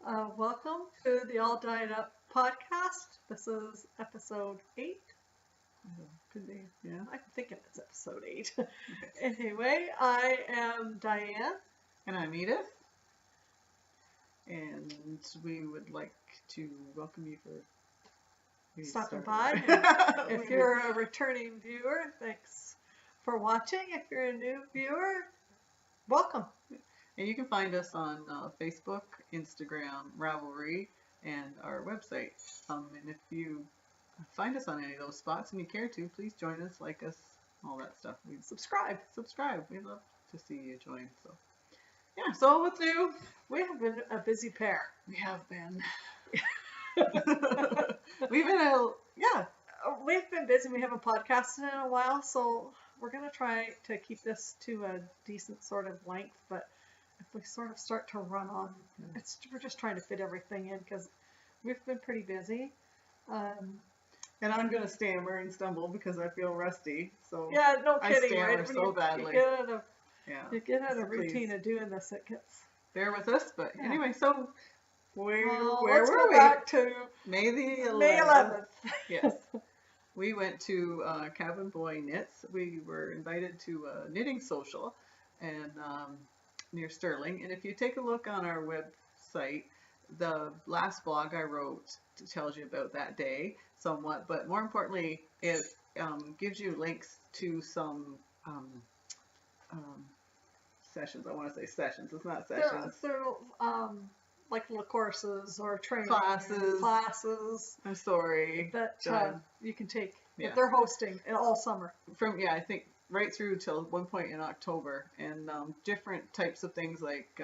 Welcome to the All Dyed Up podcast. This is episode 8. Could be, yeah. I'm thinking it's episode 8. Anyway, I am Diane. And I'm Edith. And we would like to welcome you for stopping by. If you're a returning viewer, thanks for watching. If you're a new viewer, welcome. And you can find us on Facebook, Instagram, Ravelry, and our website. And if you find us on any of those spots and you care to, please join us, like us, all that stuff. We subscribe. We'd love to see you join. So, yeah. So what's new? We have been a busy pair. We have been. We've been busy. We haven't podcasted in a while, so we're gonna try to keep this to a decent sort of length, but if we sort of start to run on, we're just trying to fit everything in because we've been pretty busy. And I'm going to stammer and stumble because I feel rusty. So yeah, no kidding, I stammer right? so badly. You get out of routine of doing this, it gets... Bear with us, but anyway, so where let's were go we? Back to May the 11th. May 11th. Yes. We went to Cabin Boy Knits. We were invited to a knitting social and near Sterling. And if you take a look on our website, the last blog I wrote tells you about that day somewhat, but more importantly, it gives you links to some sessions. I want to say sessions. It's not sessions. They're like little courses or training classes. I'm sorry. That you can take. Yeah. They're hosting all summer. I think right through till one point in October, and different types of things like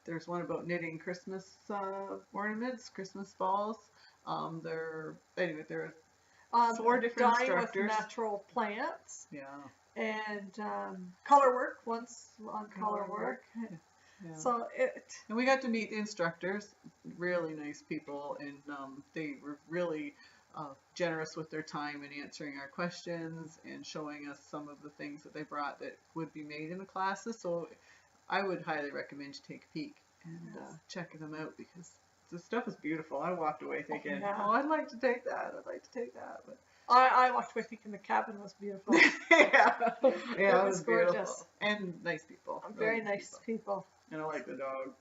there's one about knitting Christmas ornaments, Christmas balls. There are 4 different instructors. With natural plants. Yeah. And color work. Once on color work. Yeah. So and we got to meet the instructors, really nice people, and they were really generous with their time in answering our questions and showing us some of the things that they brought that would be made in the classes. So I would highly recommend you take a peek and check them out because the stuff is beautiful. I walked away thinking, I'd like to take that. But I walked away thinking the cabin was beautiful. it was gorgeous. Beautiful. And nice people. Very nice people. And I like the dog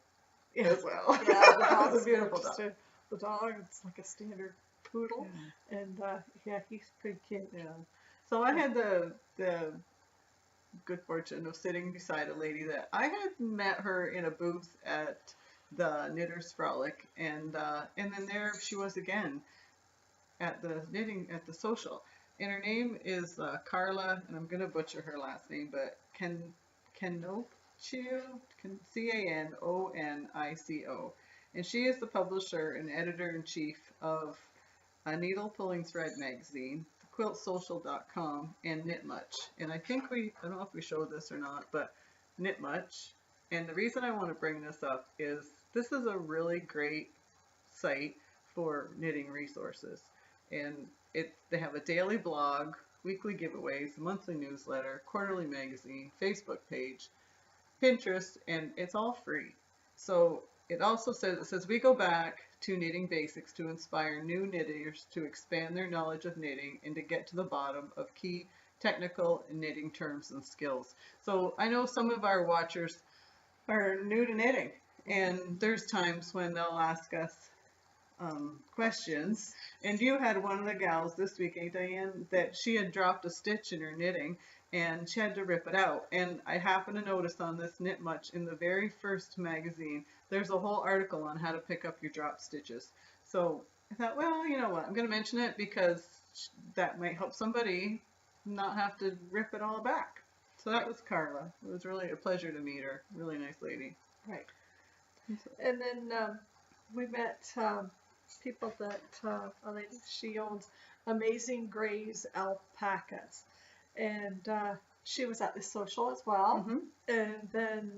as well. Yeah, the dog's a beautiful dog. The dog, it's like a standard poodle, and he's pretty cute. Yeah. So I had the good fortune of sitting beside a lady that I had met her in a booth at the Knitters Frolic, and then there she was again at the social, and her name is Carla, and I'm gonna butcher her last name, but Canonico, Canonico, and she is the publisher and editor-in-chief of a Needle Pulling Thread magazine, quiltsocial.com, and Knit Much. And I think I don't know if we showed this or not, but Knit Much. And the reason I want to bring this up is this is a really great site for knitting resources. And they have a daily blog, weekly giveaways, monthly newsletter, quarterly magazine, Facebook page, Pinterest, and it's all free. So it also says we go back to knitting basics to inspire new knitters to expand their knowledge of knitting and to get to the bottom of key technical knitting terms and skills. So I know some of our watchers are new to knitting, and there's times when they'll ask us questions. And you had one of the gals this week, Dianne, that she had dropped a stitch in her knitting and she had to rip it out. And I happened to notice on this Knit Much in the very first magazine, there's a whole article on how to pick up your drop stitches. So I thought, well, you know what, I'm going to mention it because that might help somebody not have to rip it all back. So that was Carla. It was really a pleasure to meet her. Really nice lady. Right. And then we met people that she owns Amazing Grays Alpacas, and she was at this social as well. And then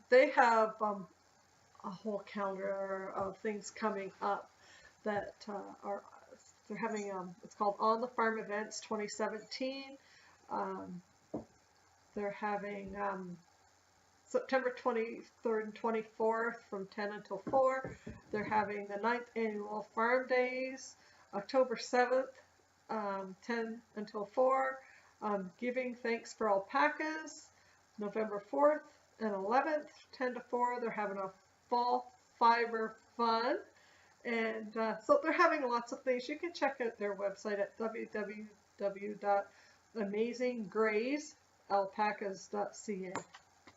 they have a whole calendar of things coming up that they're having it's called On the Farm Events 2017. They're having September 23rd and 24th from 10 until 4. They're having the 9th annual Farm Days. October 7th, 10 until 4. Giving Thanks for Alpacas. November 4th and 11th, 10 to 4. They're having a fall fiber fun. And so they're having lots of things. You can check out their website at www.amazinggraysalpacas.ca.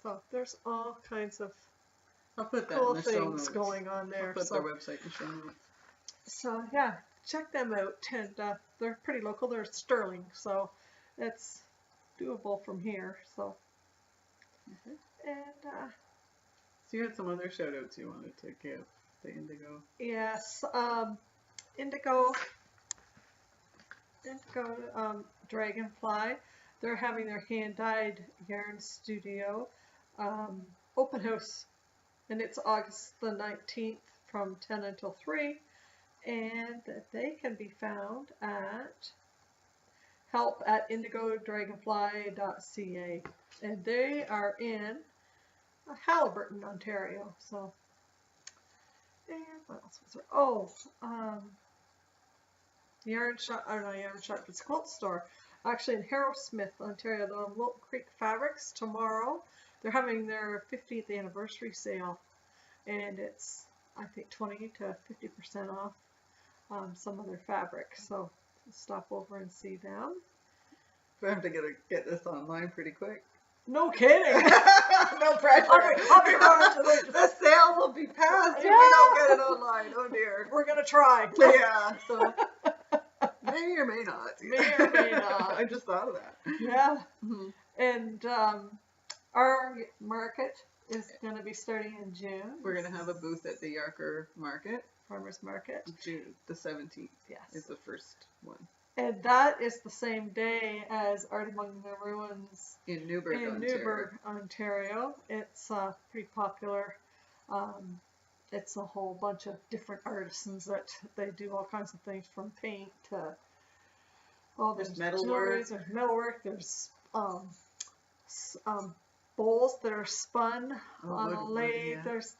So there's all kinds of I'll put that cool in the show things notes. going on there. I'll put their website in the show notes. So yeah, check them out. And they're pretty local. They're Sterling, so it's doable from here. So Okay. and So you had some other shout outs you wanted to give to Indigo. yes, Indigo Dragonfly. They're having their hand-dyed yarn studio open house, and it's August the 19th from 10 until 3, and they can be found at help@indigodragonfly.ca, and they are in Haliburton, Ontario. So, and what else was there? Oh, Yarn Shop, or not Yarn Shop, it's Quilt Store. Actually in Harrowsmith, Ontario, the Wilton Creek Fabrics tomorrow. They're having their 50th anniversary sale, and it's, I think, 20 to 50% off some of their fabrics. So stop over and see them. We have to get this online pretty quick. No kidding. No pressure. I'll be running to The sale will be passed if we Yeah. don't get it online. Oh dear. We're gonna try. Yeah. So may or may not. May or may not. I just thought of that. Yeah. Mm-hmm. And our market is gonna be starting in June. We're gonna have a booth at the Yarker Market. Farmers Market. June the 17th. Yes. Is the first one. And that is the same day as Art Among the Ruins In Newburgh, in Ontario. Newburgh, Ontario. It's pretty popular. It's a whole bunch of different artisans that they do all kinds of things from paint to there's metalwork. There's metalwork. There's bowls that are spun on a lathe. Yeah. There's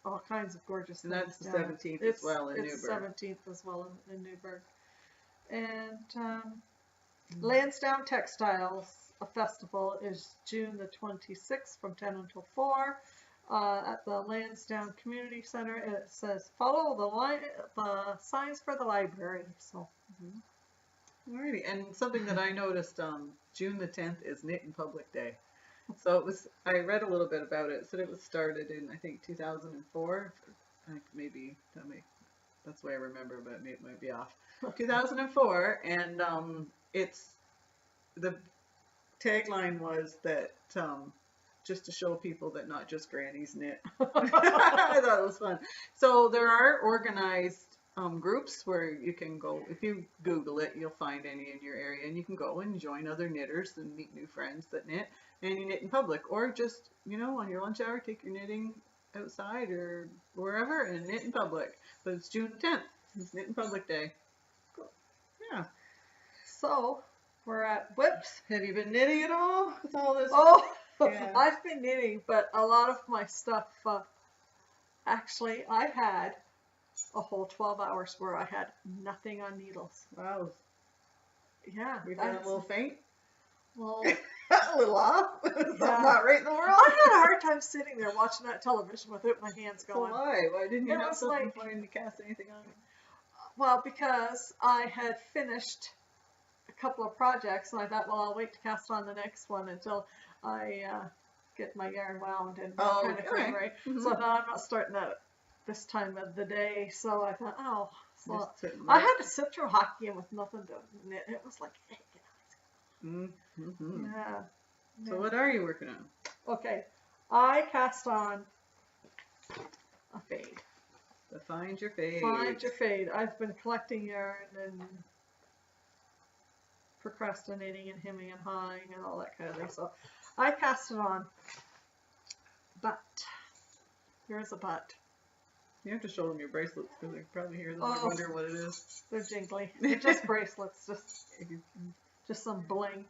all kinds of gorgeous And things. that's the down 17th there. as well in It's Newburgh. 17th as well in Newburgh. And Lansdowne Textiles, a festival, is June the 26th from 10 until 4 at the Lansdowne Community Center. And it says, follow the signs for the library. So, Alrighty, and something that I noticed, June the 10th is Knit in Public Day. So it was, I read a little bit about it. It said it was started in, I think, 2004. Maybe, that's the way I remember, but it might be off. 2004, and it's, the tagline was that, just to show people that not just grannies knit. I thought it was fun. So there are organized groups where you can go, if you Google it, you'll find any in your area, and you can go and join other knitters and meet new friends that knit, and you knit in public, or just, on your lunch hour, take your knitting outside or wherever and knit in public. But it's June 10th. It's Knit in Public Day. Cool. Yeah. So, we're at Whips. Have you been knitting at all with all this? Oh, Yeah. I've been knitting, but a lot of my stuff, actually, I had a whole 12 hours where I had nothing on needles. Wow. Yeah. We've had a little faint. Well, A little off. Something Yeah. not right in the world. I had a hard time sitting there watching that television without my hands So going. why? Why didn't you It have was something like- for him to cast anything on? Well, because I had finished a couple of projects, and I thought, well, I'll wait to cast on the next one until I get my yarn wound and that kind of thing, right? Mhm. So I thought, I'm not starting that at this time of the day. So I thought, oh, so Just sitting I there. had to sit through hockey with nothing to knit. It was like, hey, Mm-hmm. yeah. So what are you working on? Okay, I cast on a fade. To find your fade. Find your fade. I've been collecting yarn and procrastinating and hemming and hawing and all that kind of thing. So I cast it on, but here's a but. You have to show them your bracelets because they can probably hear them and Oh. wonder what it is. They're jingly. They're just bracelets, just some bling.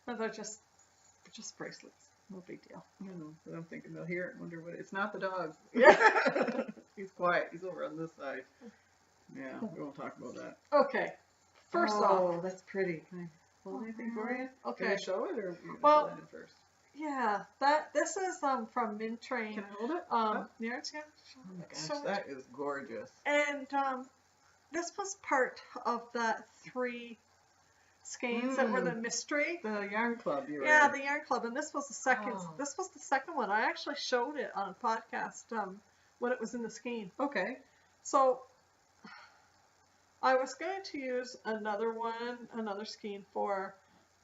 And they're just bracelets. no big deal. But I'm thinking they'll hear it and wonder what it's not the dog. Yeah. He's quiet. He's over on this side. Yeah, we won't talk about that. Okay. First off. that's pretty. Can I hold anything for you? Okay. Can I show it, or are you Well, show that in first? Yeah, this is from Mint Train. Can I hold it? Yeah, it's Oh my gosh, that is gorgeous. And this was part of that 3 skeins that were the mystery. The yarn club you were Yeah, in. the yarn club, and this was the second. Oh. This was the second one. I actually showed it on a podcast when it was in the skein. Okay. So I was going to use another skein for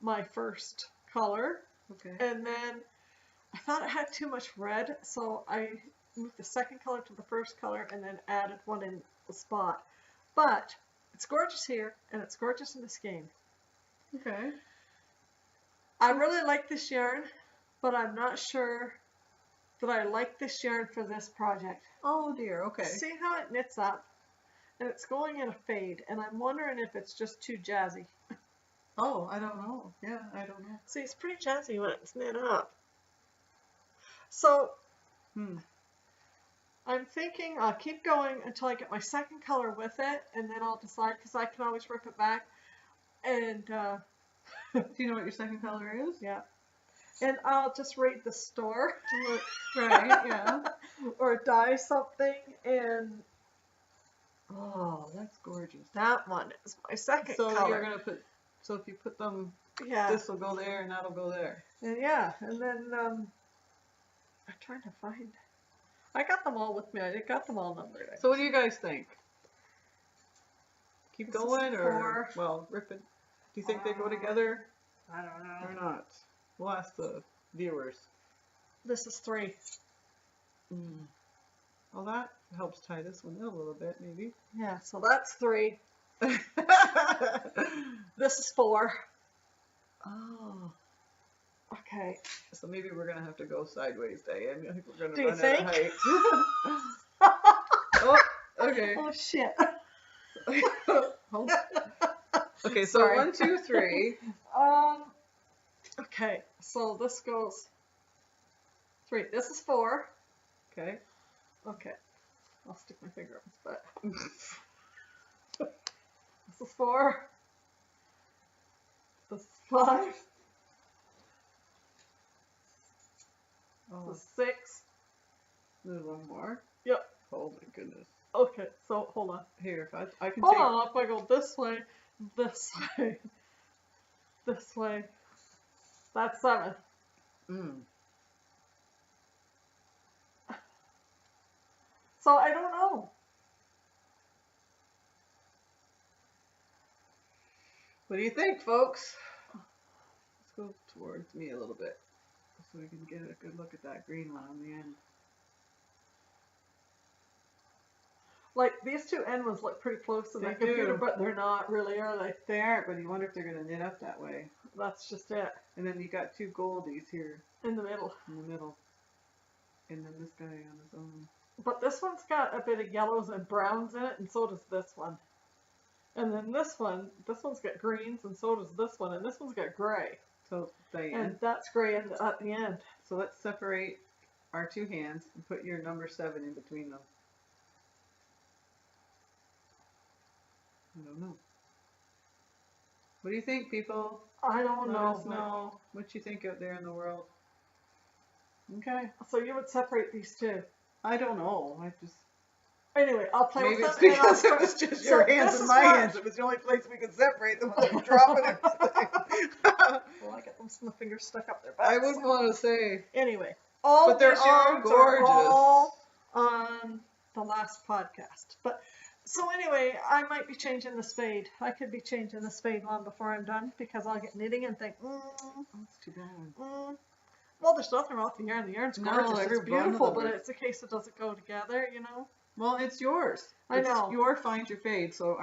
my first color. Okay. And then I thought it had too much red, so I moved the second color to the first color and then added one in the spot. But it's gorgeous here, and it's gorgeous in the skein. Okay. I really like this yarn, but I'm not sure that I like this yarn for this project. Oh dear, okay. See how it knits up? And it's going in a fade, and I'm wondering if it's just too jazzy. Oh, I don't know. Yeah, I don't know. See, it's pretty jazzy when it's knit up. So, I'm thinking I'll keep going until I get my second color with it, and then I'll decide, because I can always rip it back. And, do you know what your second color is? yeah. And I'll just raid the store. Right, yeah. Or dye something, and Oh, that's gorgeous. that one is my second color. So you're going to put, so if you put them, Yeah. this will go there and that'll go there. And yeah, and then I'm trying to find. I got them all with me. I got them all numbered. So what do you guys think? Keep This is going, or 4. well, rip it. Do you think they go together I don't know. or not? We'll ask the viewers. This is 3. Well, that helps tie this one in a little bit, maybe. Yeah, so that's 3. This is 4. Oh. Okay. So maybe we're gonna have to go sideways, Diane. I think we're gonna Do you run out think? of height. Oh, okay. Oh shit. Okay, so Sorry. 1, 2, 3. Okay, so this goes 3. This is 4. Okay. Okay. I'll stick my finger up his butt. This is 4. This is 5. Oh, This is 6. there's one more. Yep. Oh my goodness. Okay, so hold on. Here, if I can Hold take. on, if I go this way, this way, that's 7. So I don't know. What do you think, folks? Let's go towards me a little bit so we can get a good look at that green one on the end. Like, these 2 end ones look pretty close to They my computer, do. but they're not really, are they? They aren't, but you wonder if they're going to knit up that way. That's just it. And then you got 2 goldies here In the middle. in the middle. And then this guy on his own. But this one's got a bit of yellows and browns in it, and so does this one. And then this one's got greens, and so does this one, and this one's got gray. So, Diane, And that's gray at the end. so let's separate our 2 hands and put your number 7 in between them. I don't know. What do you think, people? I don't Let us know. know what you think out there in the world. Okay. So you would separate these 2. I don't know. I just Anyway, I'll play maybe with it's them. And because I'll it was just so your hands this and is my what- hands. It was the only place we could separate them without dropping everything. Well, I got them some fingers stuck up their butts. I wouldn't want to say. Anyway, all But they're these all yarns gorgeous. are all on the last podcast. But so anyway, I might be changing the spade. I could be changing the spade long before I'm done, because I'll get knitting and think, That's too bad. well, there's nothing wrong with the yarn. The yarn's No, gorgeous. every It's one of beautiful, them but is. it's a case it doesn't go together, you know. Well, it's yours. I know. It's your find your fade. So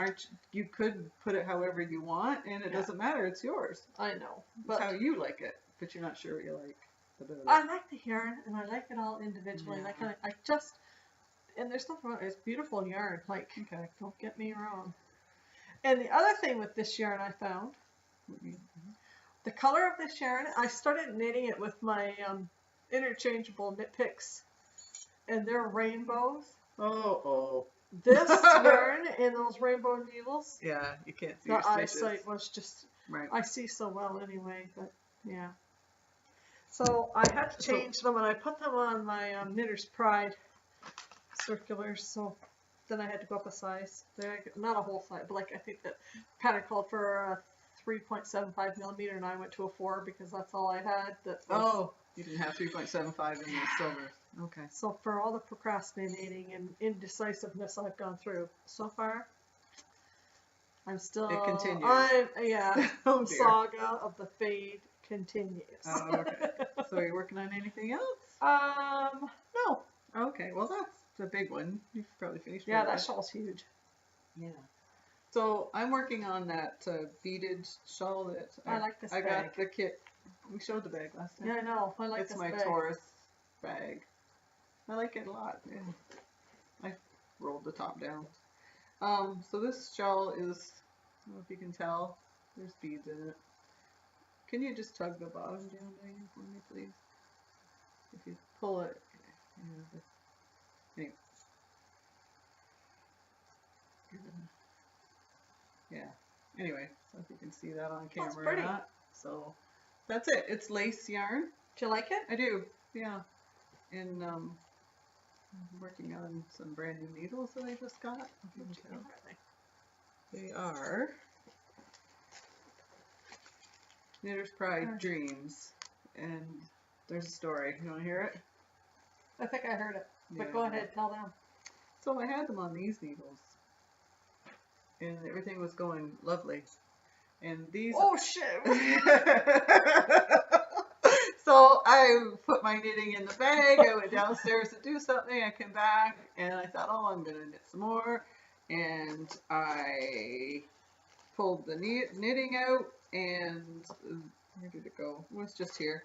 you could put it however you want, and it Yeah. doesn't matter. It's yours. I know, It's but how you like it, but you're not sure what you like about it. I like the yarn, and I like it all individually. Yeah. Like I just, and there's nothing wrong. It's beautiful yarn. Like, Okay. don't get me wrong. And the other thing with this yarn I found, the color of this yarn, I started knitting it with my interchangeable knit picks, and they're rainbows. Oh. This yarn and those rainbow needles, Yeah, you can't see the your stitches. eyesight was just, Right. I see so well anyway, but yeah. So I had to change them, and I put them on my Knitter's Pride circulars, so then I had to go up a size. They're not a whole size, but like I think that pattern called for a 3.75 millimeter, and I went to a 4 because that's all I had. Oh, you didn't have 3.75 in the silver. Okay. So for all the procrastinating and indecisiveness I've gone through so far, I'm still. It continues. Oh, saga of the fade continues. Oh, okay. So are you working on anything else? No. Okay, well that's the big one. You've probably finished. Yeah, that shawl's huge. Yeah. So I'm working on that beaded shawl that I like this I bag. got the kit. We showed the bag last time. Yeah, I know. I like It's this my bag. Taurus bag. I like it a lot. Yeah. I rolled the top down. So this shawl is, I don't know if you can tell, there's beads in it. Can you just tug the bottom down there for me, please? If you pull it. Anyway. Yeah. Anyway, so if you can see that on camera. That's pretty. Or not. So that's it. It's lace yarn. Do you like it? I do. Yeah. And I'm working on some brand new needles that I just got. They are Knitter's Pride Dreams, and there's a story. You want to hear it? I think I heard it. But Yeah. go ahead, tell them. So I had them on these needles, and everything was going lovely. And these. Oh shit! So I put my knitting in the bag. I went downstairs to do something. I came back, and I thought, oh, I'm gonna knit some more. And I pulled the knitting out, and where did it go? It was just here.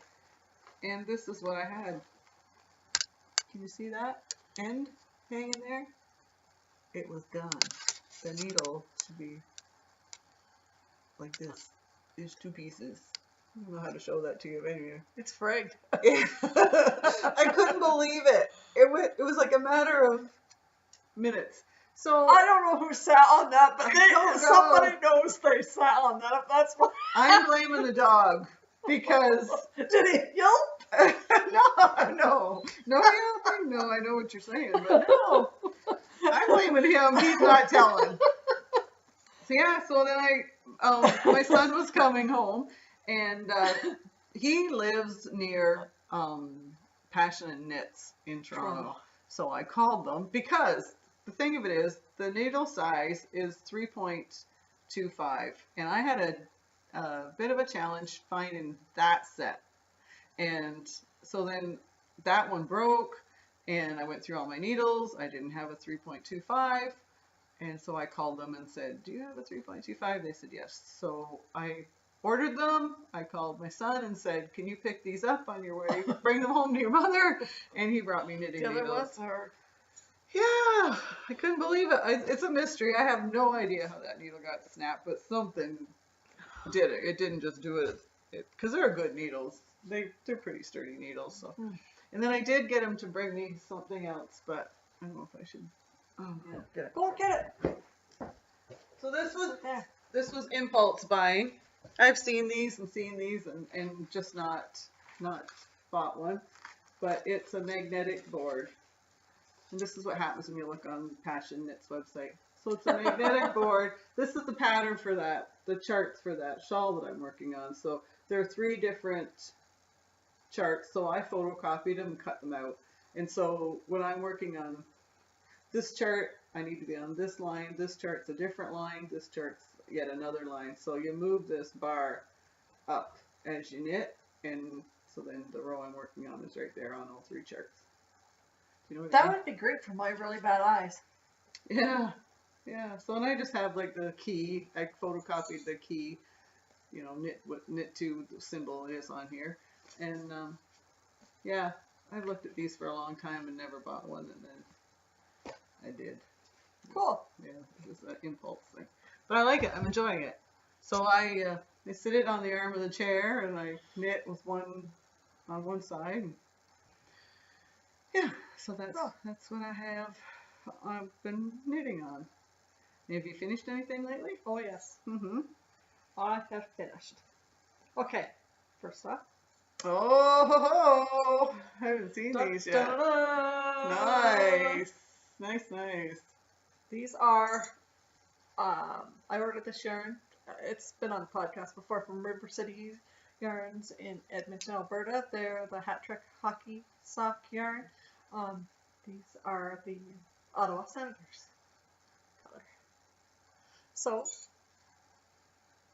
And this is what I had. Can you see that end hanging there? It was gone. The needle should be like this. There's 2 pieces. I don't know how to show that to you anyway. It's frigged. I couldn't believe it. It was like a matter of minutes. So I don't know who sat on that, but somebody knows they sat on that. That's what. I'm blaming the dog because Did he yelp? no, yelping. No, I know what you're saying, but no, I'm blaming him. He's not telling. So yeah, so then my son was coming home, and he lives near Passion and Knits in Toronto. So I called them because the thing of it is the needle size is 3.25, and I had a bit of a challenge finding that set. And so then that one broke, and I went through all my needles. I didn't have a 3.25, and so I called them and said, do you have a 3.25? They said yes. So I ordered them. I called my son and said, can you pick these up on your way? Bring them home to your mother. And he brought me knitting needles. The other was her. Yeah, I couldn't believe it. It's a mystery. I have no idea how that needle got snapped, but something did it. It didn't just do it because they're good needles. They're pretty sturdy needles. So, and then I did get him to bring me something else, but I don't know if I should. Oh, yeah. Go get it. So this was impulse buying. I've seen these and just not bought one, but it's a magnetic board. And this is what happens when you look on Passion Knits website. So it's a magnetic board. This is the pattern for that, the charts for that shawl that I'm working on. So there are 3 different charts. So I photocopied them and cut them out. And so when I'm working on this chart, I need to be on this line. This chart's a different line. This chart's yet another line. So you move this bar up as you knit. And so then the row I'm working on is right there on all 3 charts. You know what I mean? Would be great for my really bad eyes. Yeah. So and I just have like the key. I photocopied the key. You know, knit to the symbol is on here. And yeah, I've looked at these for a long time and never bought one, and then I did. Cool. Yeah, it was an impulse thing. But I like it. I'm enjoying it. So I sit it on the arm of the chair and I knit with one on one side. And Yeah, so that's Oh. what I have. I've been knitting on. Have you finished anything lately? Oh yes, Mm-hmm. I have finished. Okay, first up. Oh, I haven't seen these yet. Da-da-da! Nice. These are, I ordered this yarn. It's been on the podcast before, from River City Yarns in Edmonton, Alberta. They're the hat trick hockey sock yarn. These are the Ottawa Senators color. So,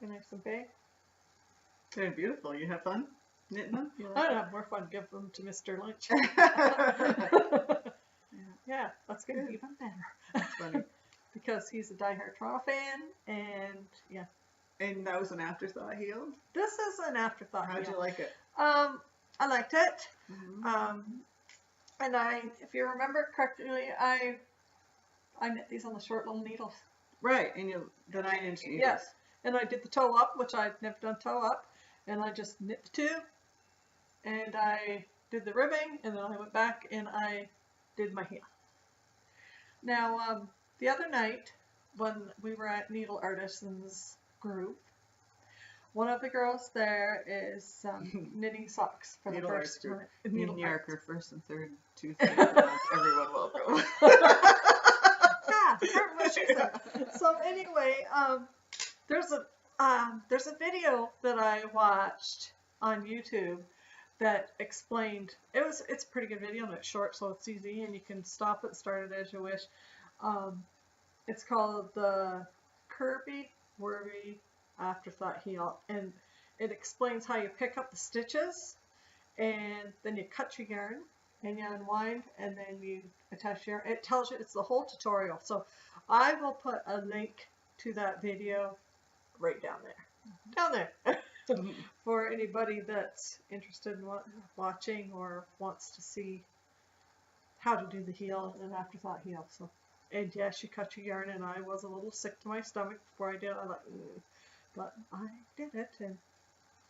nice and big. They're beautiful. You have fun knitting them? You like I'd it? have more fun giving them to Mr. Lynch. Yeah, that's going to be even better. That's funny. Because he's a diehard Toronto fan, and yeah. And that was an afterthought healed? This is an afterthought. How'd you like it? I liked it. Mm-hmm. And if you remember correctly, I knit these on the short little needles. Right, and the 9-inch needles. Yes, and I did the toe up, which I'd never done toe up, and I just knit the two, and I did the ribbing, and then I went back and I did my heel. Now, the other night when we were at Needle Artisans group, one of the girls there is knitting socks for Needle the first arts time. In Needle New York, arts. our first and third Tuesday of the month, everyone welcome. Yeah, heard what she said. So anyway, there's a video that I watched on YouTube that explained it's a pretty good video, and it's short, so it's easy, and you can stop it, start it as you wish. It's called the Curvy Worvy Afterthought Heel, and it explains how you pick up the stitches, and then you cut your yarn, and you unwind, and then you attach your yarn. It tells you, it's the whole tutorial. So I will put a link to that video right down there. For anybody that's interested in watching or wants to see how to do the heel and afterthought heel. So, and yes, you cut your yarn, and I was a little sick to my stomach before I did it. I like, but I did it and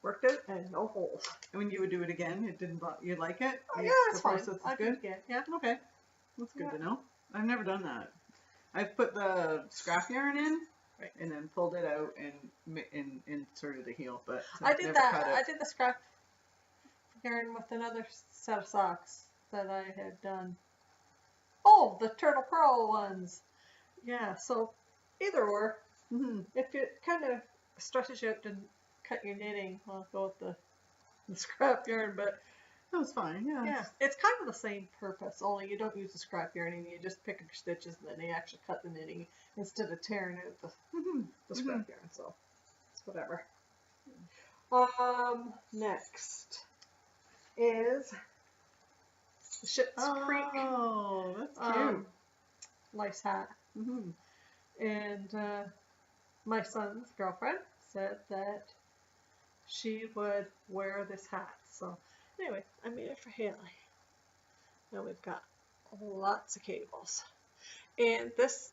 worked it, and no holes. I mean, you would do it again? It didn't bother you? Like it? Oh, yeah, it's fine. I did it again. Yeah. Okay. That's good to know. I've never done that. I've put the scrap yarn in, right, and then pulled it out and inserted a heel, but I did that. I did the scrap yarn with another set of socks that I had done. Oh, the turtle pearl ones. Yeah, so either or. Mm-hmm. If it kind of stretches you out to cut your knitting, I'll go with the scrap yarn, but that was fine, yeah, it's kind of the same purpose, only you don't use the scrap yarning, you just pick up your stitches and then you actually cut the knitting instead of tearing out the scrap yarn, so it's whatever. Next is the Schitt's Creek. Oh, that's cute. Lice hat. Mm-hmm. And my son's girlfriend said that she would wear this hat. So anyway, I made it for Haley. Now we've got lots of cables. And this,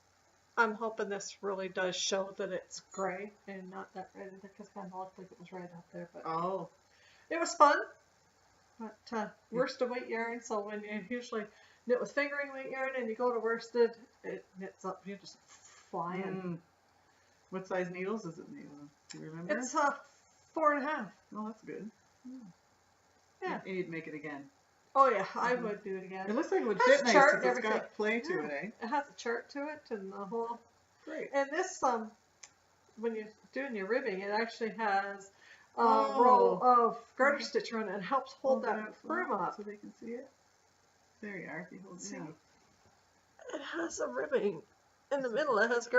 I'm hoping this really does show that it's gray and not that red, because it kind of looked like it was red up there. But oh, it was fun. But worsted weight yarn, so when you usually knit with fingering weight yarn and you go to worsted, it knits up, you just fly in. What size needles is it made of? Do you remember? It's 4.5. Oh, that's good. Yeah. And you'd make it again. Oh yeah, I would do it again. It looks like it would It has fit a nice chart if and it's got everything. play to it, eh? It has a chart to it and the whole. Great. And this when you're doing your ribbing, it actually has a row of garter stitch around it and helps hold that frim up. So they can see it. There you are. If you hold it down. It has a ribbing in the middle. It has a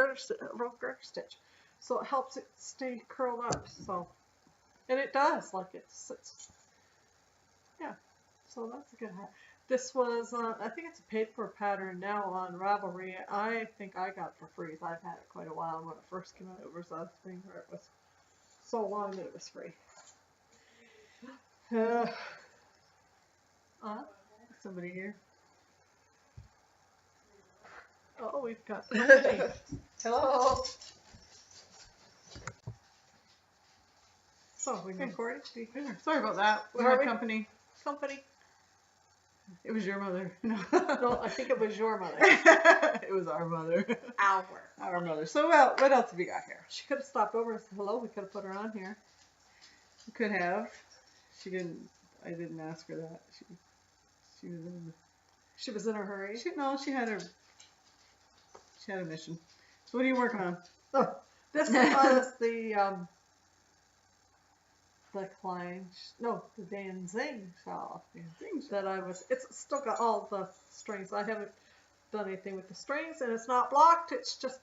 row of garter stitch, so it helps it stay curled up. So, and it does. Like it's yeah. So that's a good hat. This was I think it's a paid for pattern now on Ravelry. I think I got it for free. I've had it quite a while. When it first came out, it was a thing where it was so long that it was free. Somebody here. Oh, we've got company. Hello. So we recording? Sorry about that. We Where had are we? company. Company. It was your mother. No. No, I think it was your mother. It was our mother. Our mother. So, well, what else have we got here? She could have stopped over and said hello. We could have put her on here. We could have. She didn't. I didn't ask her that. She was in. She was in a hurry. She had her. She had a mission. So, what are you working on? Oh, this was the Klein, no, the Dan Zing shawl that I was, it's still got all the strings. I haven't done anything with the strings, and it's not blocked. It's just,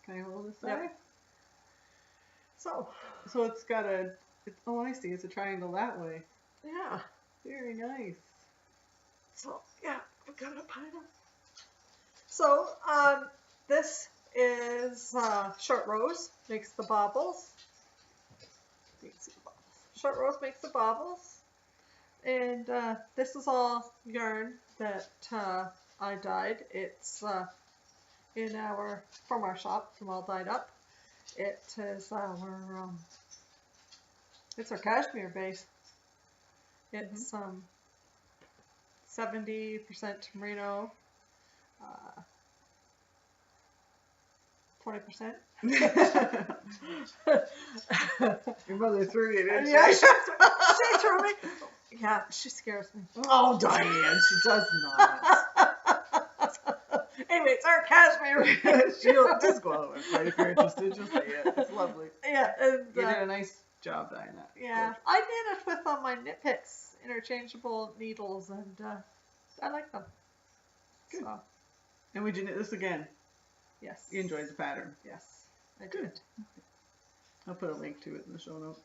Can I hold this yeah. side? So it's got oh, I see. It's a triangle that way. yeah. Very nice. So yeah, we got it pinned up. So this is Short Rose makes the baubles. You can see the baubles. Short Rose makes the baubles, and this is all yarn that I dyed. It's from our shop, from All Dyed Up. It is it's our cashmere base. It's 70% merino, 20%. Your mother threw you, didn't she? Yeah, she threw me. Yeah, she scares me. Oh, Diane, she does not. Anyway, it's our cashmere. She'll just go out and play if you're interested. Just say it. It's lovely. Yeah, and, you did a nice job dyeing that. Yeah, I did it with my Knit Picks interchangeable needles, and I like them. Good. So, and we did this again. yes. You enjoyed the pattern. Yes, I did. I'll put a link to it in the show notes.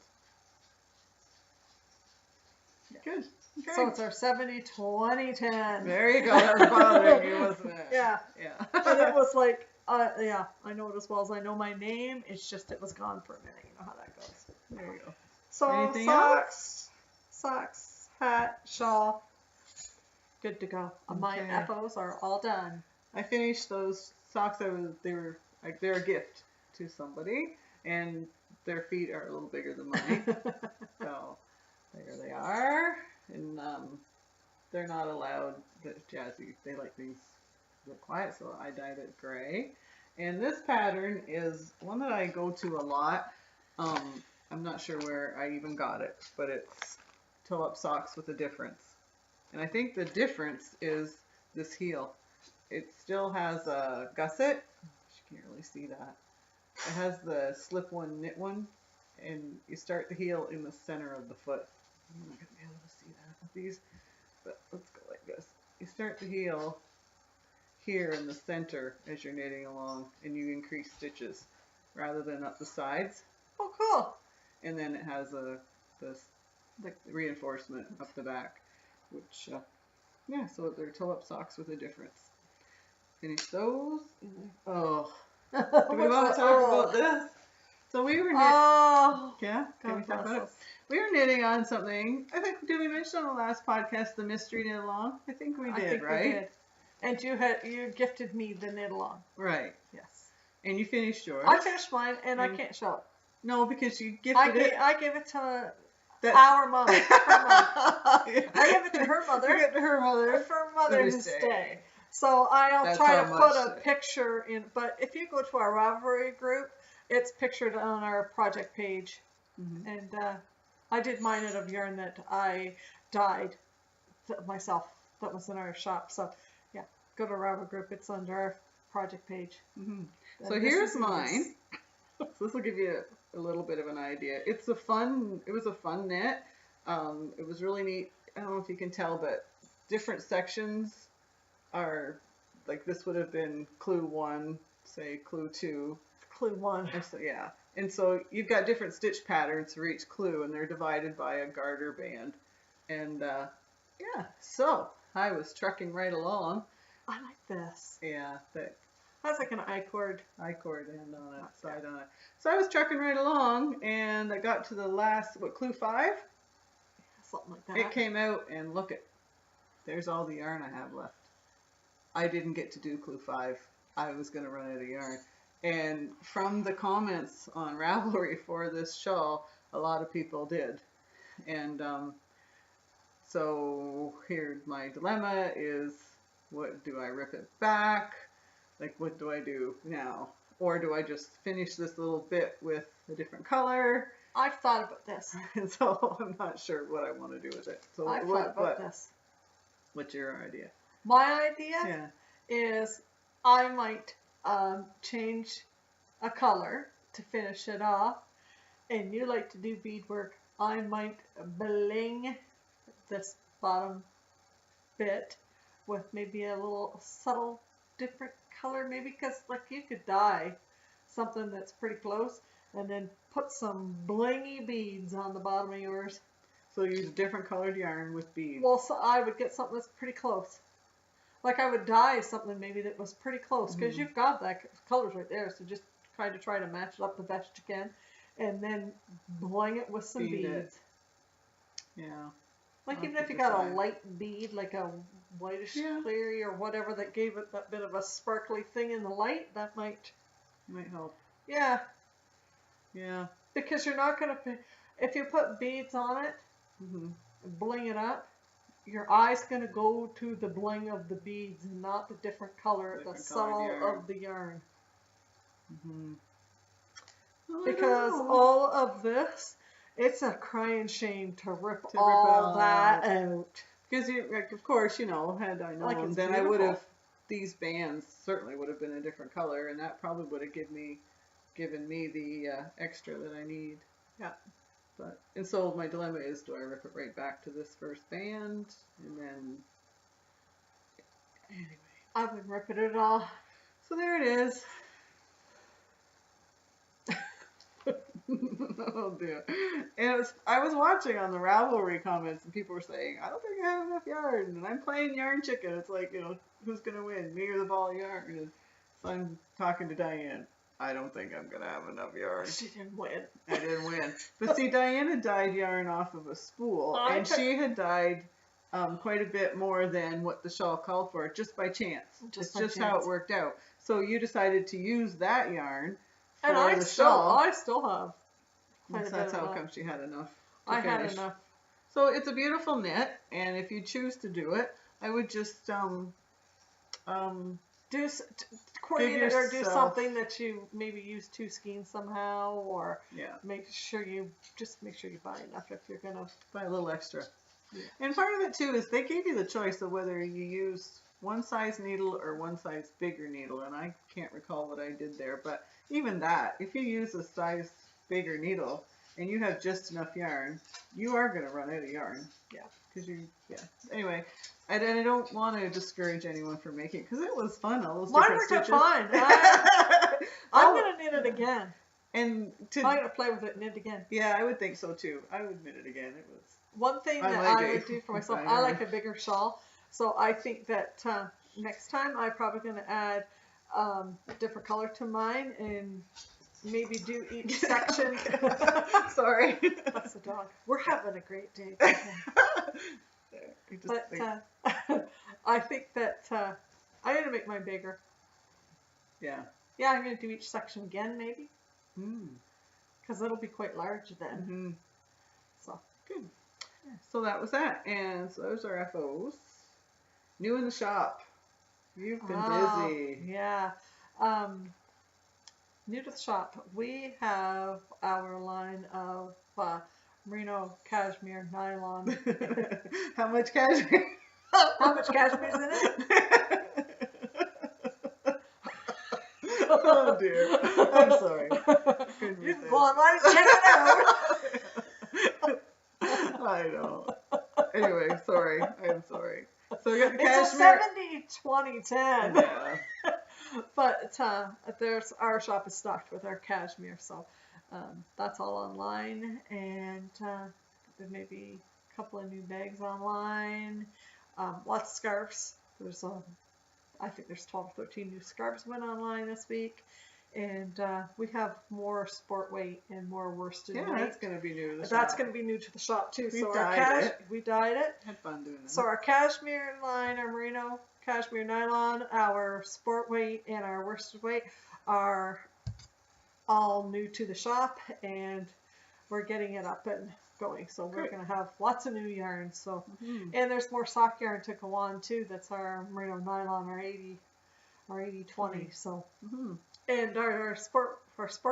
Yeah. Good. Okay. So it's our 70-20-10. There you go. That was bothering you, wasn't it? Yeah. Yeah. But it was like, yeah, I know it as well as I know my name. It's just it was gone for a minute. You know how that goes. There you go. So Anything socks, hat, shawl, good to go. My Okay. ethos are all done. I finished those socks. They're a gift to somebody, and their feet are a little bigger than mine. So there they are, and they're not allowed. Jazzy, they like things a bit quiet, so I dyed it gray. And this pattern is one that I go to a lot. I'm not sure where I even got it, but it's toe-up socks with a difference. And I think the difference is this heel. It still has a gusset. You can't really see that. It has the slip one, knit one, and you start the heel in the center of the foot. I'm not going to be able to see that with these, but let's go like this. You start the heel here in the center as you're knitting along, and you increase stitches rather than up the sides. Oh, cool. And then it has the reinforcement up the back, which, yeah, so they're toe-up socks with a difference. Finish those. Oh, do we want to talk about this? So we were knitting. Oh, Yeah, can we God talk bless about it? us. We were knitting on something. I think, did we mention on the last podcast the mystery knit along? I think we did, I think right? we did. And you gifted me the knit along. Right. Yes. And you finished yours. I finished mine, and I can't show it. No, because you gifted it. I gave it to That- our mother. Her mother. Yeah. I gave it to her mother. You gave it to her mother. For Mother's Mother's Day. Day. So I'll That's try how to much put a they- picture in, but if you go to our Ravelry group, it's pictured on our project page. Mhm. And I did mine out of yarn that I dyed myself that was in our shop. So yeah, go to our Ravelry group. It's under our project page. Mhm. And So this here's is mine. So this will give you a little bit of an idea. It was a fun knit. It was really neat. I don't know if you can tell, but different sections are, like this would have been clue 1, say clue 2. Clue 1. And so, yeah. And so you've got different stitch patterns for each clue, and they're divided by a garter band. And yeah, so I was trucking right along. I like this. Yeah, that That's like an I-cord. I-cord end on it, side on it. So I was trucking right along, and I got to the last, clue 5? Something like that. It came out, and look it. There's all the yarn I have left. I didn't get to do clue 5. I was going to run out of yarn. And from the comments on Ravelry for this shawl, a lot of people did. And So here my dilemma is, what do I rip it back? Like, what do I do now? Or do I just finish this little bit with a different color? I've thought about this. And so I'm not sure what I want to do with it. So I've thought about this. What's your idea? My idea Yeah. is I might change a color to finish it off, and you like to do beadwork. I might bling this bottom bit with maybe a little subtle different color, maybe, because like you could dye something that's pretty close and then put some blingy beads on the bottom of yours. So use a different colored yarn with beads. Well, so I would get something that's pretty close. Like I would dye something maybe that was pretty close, because you've got that colors right there. So just try to match it up the best you can, and then bling it with some beads. Yeah. Like even if you got a light bead, like a whitish clear or whatever, that gave it that bit of a sparkly thing in the light, that might help. Yeah. Yeah. Because you're not gonna, if you put beads on it, bling it up, your eye's gonna go to the bling of the beads and not the different color, the subtle of the yarn. Because all of this, it's a crying shame to rip all that out. Because like, of course, you know, had I known, Like then I would have. These bands certainly would have been a different color, and that probably would have given me the extra that I need. Yeah. And so my dilemma is, do I rip it right back to this first band, and then anyway, I've been ripping it all. So there it is. Oh dear. And I was watching on the Ravelry comments, and people were saying, I don't think I have enough yarn, and I'm playing yarn chicken. It's like, you know, who's gonna win, me or the ball of yarn? And so I'm talking to Dianne. I don't think I'm gonna have enough yarn. She didn't win. I didn't win. But see, Dianne had dyed yarn off of a spool, and she had dyed quite a bit more than what the shawl called for, just by chance. It's just how it worked out. So you decided to use that yarn for the shawl. I still have. So that's how come she had enough. I had enough. So it's a beautiful knit, and if you choose to do it, I would just coordinate it, or do something that you maybe use two skeins somehow, or make sure you buy enough if you're gonna buy a little extra. Yeah. And part of it too is they gave you the choice of whether you use one size needle or one size bigger needle, and I can't recall what I did there, but even that, if you use a size bigger needle and you have just enough yarn, you are going to run out of yarn. Yeah. Anyway, I don't want to discourage anyone from making it, because it was fun, all those Mine different worked out stitches. fine. I'm going to knit it again. And I'm going to play with it and knit again. Yeah, I would think so too. I would knit it again. It was one thing that I would do for myself. I like a bigger shawl, so I think that next time I'm probably going to add a different color to mine, and maybe do each section. Sorry. That's the dog. We're having a great day. But I think that I'm going to make mine bigger. Yeah. Yeah, I'm going to do each section again, maybe. Because it'll be quite large then. So, good. Yeah. So that was that. And so those are FOs. New in the shop. You've been busy. Yeah. New to the shop, we have our line of merino cashmere nylon. How much cashmere? How much cashmere is in it? Oh dear. I'm sorry. Go online and check it out. I know. Anyway, sorry. I'm sorry. So we got the cashmere. It's a 70-20-10. Yeah. But our shop is stocked with our cashmere, so that's all online, and there may be a couple of new bags online, lots of scarves. There's I think there's 12 or 13 new scarves went online this week, and we have more sport weight and more worsted weight. That's going to be new to the shop. That's going to be new to the shop too. We dyed it. Had fun doing that. So our cashmere line, our merino cashmere nylon, our sport weight, and our worsted weight are all new to the shop, and we're getting it up and going. So we're Great. going to have lots of new yarns. So, Mhm. and there's more sock yarn to go on too. That's our merino nylon, our 80/20. So, Mhm. and our sport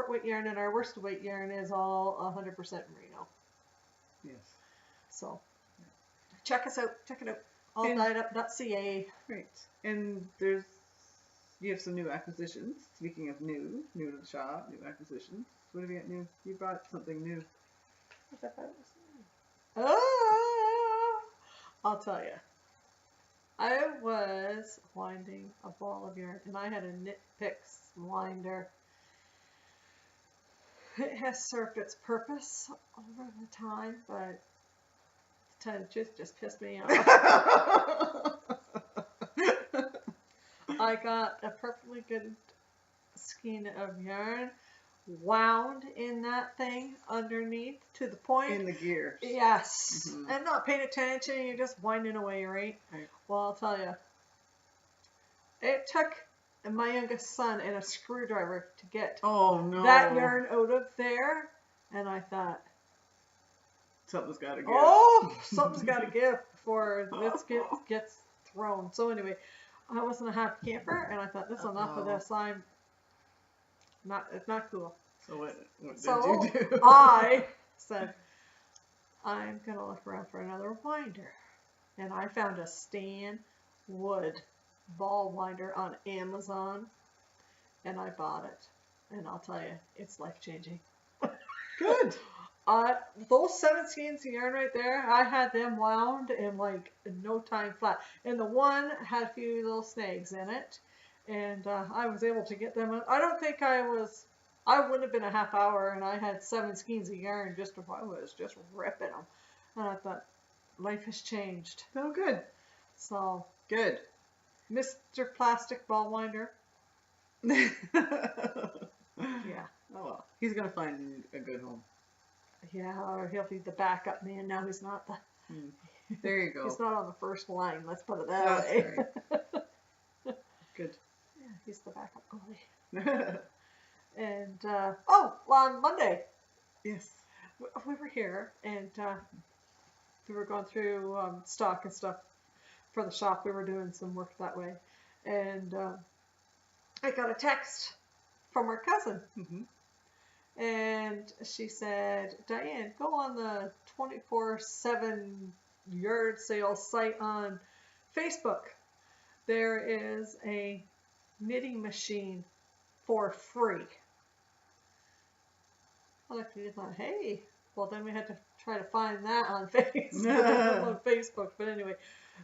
weight yarn and our worsted weight yarn is all 100% merino. Yes. So check us out. Check it out. And- alldyedup.ca. Great. And you have some new acquisitions. Speaking of new to the shop, new acquisitions. What have you got new? You brought something new. Oh, I'll tell you. I was winding a ball of yarn, and I had a Knit Picks winder. It has served its purpose over the time, but to tell you the truth, just pissed me off. I got a perfectly good skein of yarn wound in that thing underneath to the point. In the gears. Yes. Mhm. And not paying attention, you're just winding away, right? Right. Well, I'll tell you. It took my youngest son and a screwdriver to get Oh no. that yarn out of there. And I thought, Something's got to give. oh, something's got to give before this gets thrown. So anyway, I wasn't a happy camper, and I thought, this is enough of this. I'm not, it's not cool. So what did So you do? I said, I'm going to look around for another winder. And I found a Stan Wood ball winder on Amazon, and I bought it. And I'll tell you, it's life-changing. Good. Those 7 skeins of yarn right there, I had them wound in like no time flat. And the one had a few little snags in it, and I was able to get them out. I don't think I wouldn't have been a half hour, and I had 7 skeins of yarn I was just ripping them. And I thought, life has changed. Oh, good. So, Good. Mr. Plastic Ball Winder. Yeah. Yeah. Oh well. He's gonna find a good home. Yeah, or he'll be the backup man. Now he's not the. There you go. He's not on the first line. Let's put it that That's way. right. Good. Yeah, he's the backup goalie. And on Monday, Yes. we were here, and we were going through stock and stuff for the shop. We were doing some work that way, and I got a text from our cousin. Mm-hmm. And she said, Diane, go on the 24/7 yard sale site on Facebook. There is a knitting machine for free. I looked at it and thought, hey, well then we had to try to find that on Facebook. But anyway,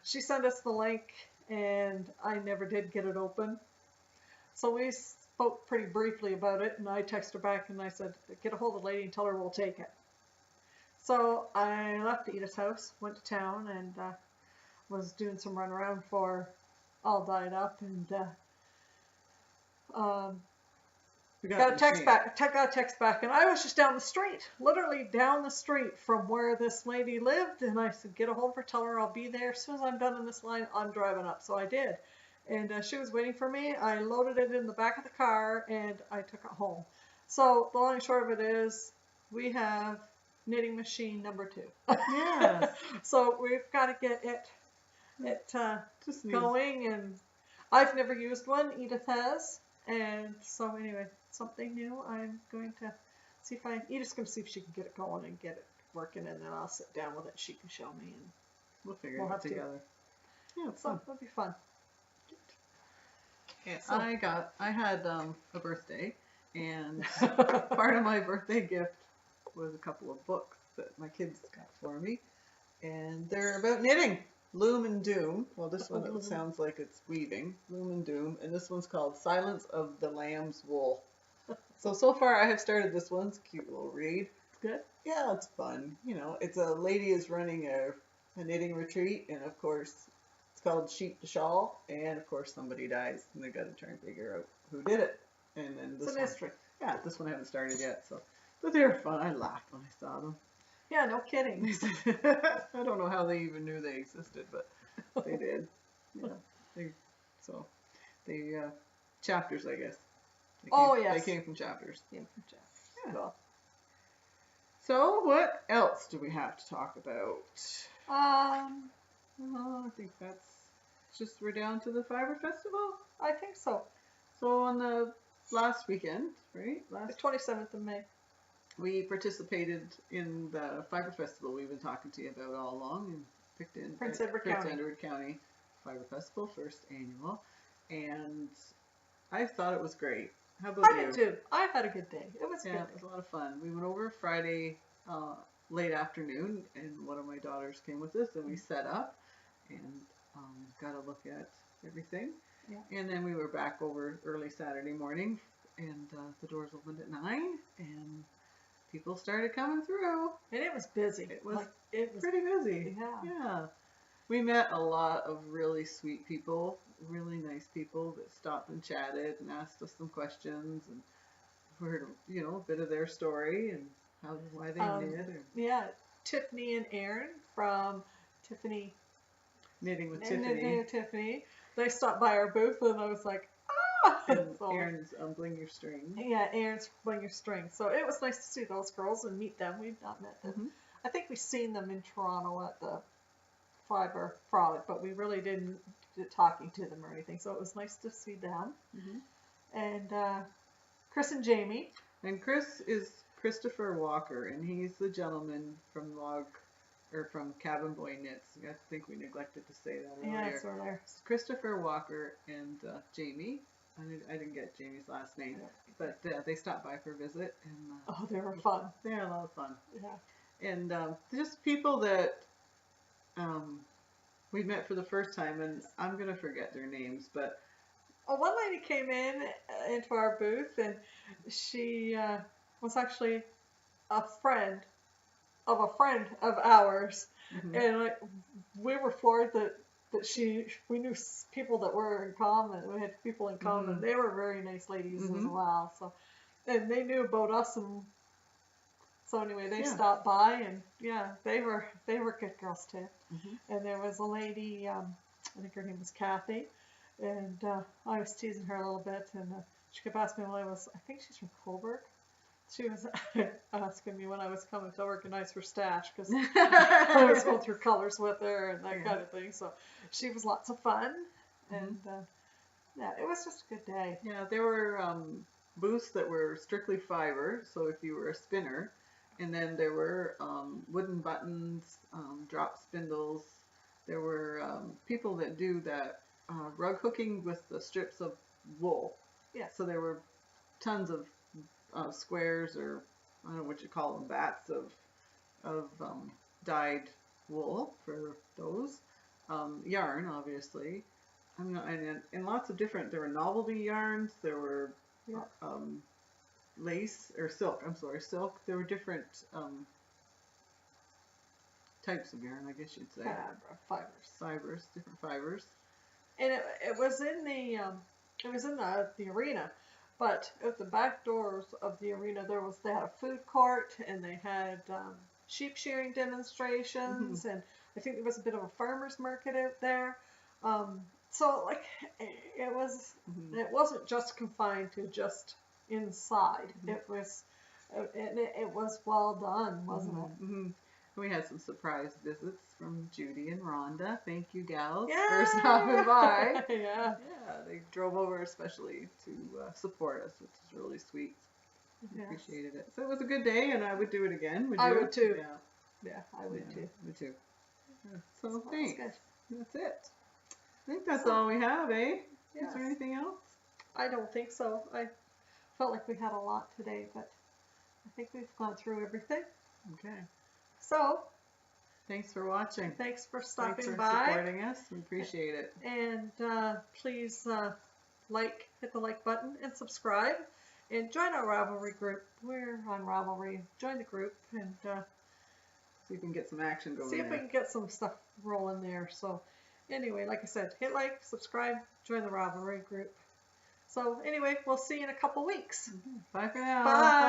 she sent us the link, and I never did get it open. So we spoke pretty briefly about it, and I texted her back and I said, get a hold of the lady and tell her we'll take it. So I left Edith's house, went to town, and was doing some run around for All Dyed Up, and got a text back, and I was just down the street, literally down the street from where this lady lived, and I said, get a hold of her, tell her I'll be there. As soon as I'm done in this line, I'm driving up. So I did. And she was waiting for me. I loaded it in the back of the car, and I took it home. So the long and short of it is, we have knitting machine number 2. Yes. So we've got to get it Just going, and I've never used one. Edith has, and so anyway, something new. I'm going to see if Edith's going to see if she can get it going and get it working, and then I'll sit down with it. She can show me, and we'll figure it out together. Yeah, it's so fun. it'll be fun. Yeah, So. I had a birthday, and part of my birthday gift was a couple of books that my kids got for me, and they're about knitting. Loom and Doom. Well, this one sounds like it's weaving. Loom and Doom, and this one's called Silence of the Lamb's Wool. So far I have started this one. It's a cute little read. Good. Yeah, it's fun. You know, it's a lady is running a knitting retreat, and of course it's called Sheep to Shawl, and of course somebody dies, and they got to try and figure out who did it. And then this It's a mystery. Yeah, this one I haven't started yet, but they were fun. I laughed when I saw them. Yeah, no kidding. I don't know how they even knew they existed, but they did. Yeah, they chapters, I guess. They came from chapters. Yeah. Yeah. Cool. So what else do we have to talk about? I think that's just, we're down to the Fiber Festival. I think so. So on the last weekend, right? The 27th of May. We participated in the Fiber Festival we've been talking to you about all along, and picked in Prince Edward County Fiber Festival, first annual, and I thought it was great. How about you? I did too. I had a good day. It was good. It was a lot of fun. We went over Friday late afternoon, and one of my daughters came with us, and we set up and got a look at everything. Yeah. And then we were back over early Saturday morning, and the doors opened at 9, and people started coming through. And it was busy. It was pretty busy. Yeah. We met a lot of really sweet people, really nice people that stopped and chatted and asked us some questions, and heard, a bit of their story and why they knit. Yeah, Tiffany and Aaron from Knitting with Tiffany. They stopped by our booth, and I was like, And Aaron's Bling Your String. Yeah, Aaron's Bling Your String. So it was nice to see those girls and meet them. We've not met them. Mm-hmm. I think we've seen them in Toronto at the Fiber Frolic, but we really didn't get talking to them or anything. So it was nice to see them. Mm-hmm. And Chris and Jamie. And Chris is Christopher Walker, and he's the gentleman from Cabin Boy Knits. I think we neglected to say that earlier. Yeah, it's earlier. Christopher Walker and Jamie. I didn't get Jamie's last name, but they stopped by for a visit. And they were fun. They had a lot of fun. Yeah. And just people that we met for the first time, and I'm going to forget their names, but one lady came into our booth, and she was actually a friend of ours, mm-hmm. and we were floored that we knew people that were in common. We had people in common. Mm-hmm. They were very nice ladies mm-hmm. as well. So, and they knew about us, and so anyway, they stopped by, and they were good girls too. Mm-hmm. And there was a lady, I think her name was Kathy, and I was teasing her a little bit, and she kept asking me when I think she's from Coburg. She was asking me when I was coming to organize her stash, because I was going through colors with her and that kind of thing. So she was lots of fun, and it was just a good day. Yeah, there were booths that were strictly fiber, so if you were a spinner, and then there were wooden buttons, drop spindles. There were people that do that rug hooking with the strips of wool. Yeah. So there were tons of squares, or I don't know what you call them, bats of dyed wool for those. Yarn, obviously. And lots of different, there were novelty yarns, there were lace, or silk, silk. There were different types of yarn, I guess you'd say. Fibers. Different fibers. And it was in the arena. But at the back doors of the arena, they had a food court, and they had sheep shearing demonstrations, mm-hmm. and I think there was a bit of a farmer's market out there. So it wasn't just confined to just inside. Mm-hmm. It was well done, wasn't mm-hmm. it? Mm-hmm. We had some surprise visits from Judy and Rhonda. Thank you, gals, yeah. for stopping by. Yeah, they drove over especially to support us, which is really sweet. Yes. Appreciated it. So it was a good day, and I would do it again. Would you? I would too. Yeah, I would too. Me too. So thanks. That's it. I think that's So, all we have, eh? Yes. Is there anything else? I don't think so. I felt like we had a lot today, but I think we've gone through everything. Okay. So, thanks for watching. Thanks for stopping Thanks for by. supporting us. We appreciate it. And please hit the like button and subscribe. And join our Ravelry group. We're on Ravelry. Join the group and see if we can get some action going. See if we can get some stuff rolling there. So anyway, like I said, hit like, subscribe, join the Ravelry group. So anyway, we'll see you in a couple weeks. Mm-hmm. Bye for now. Bye.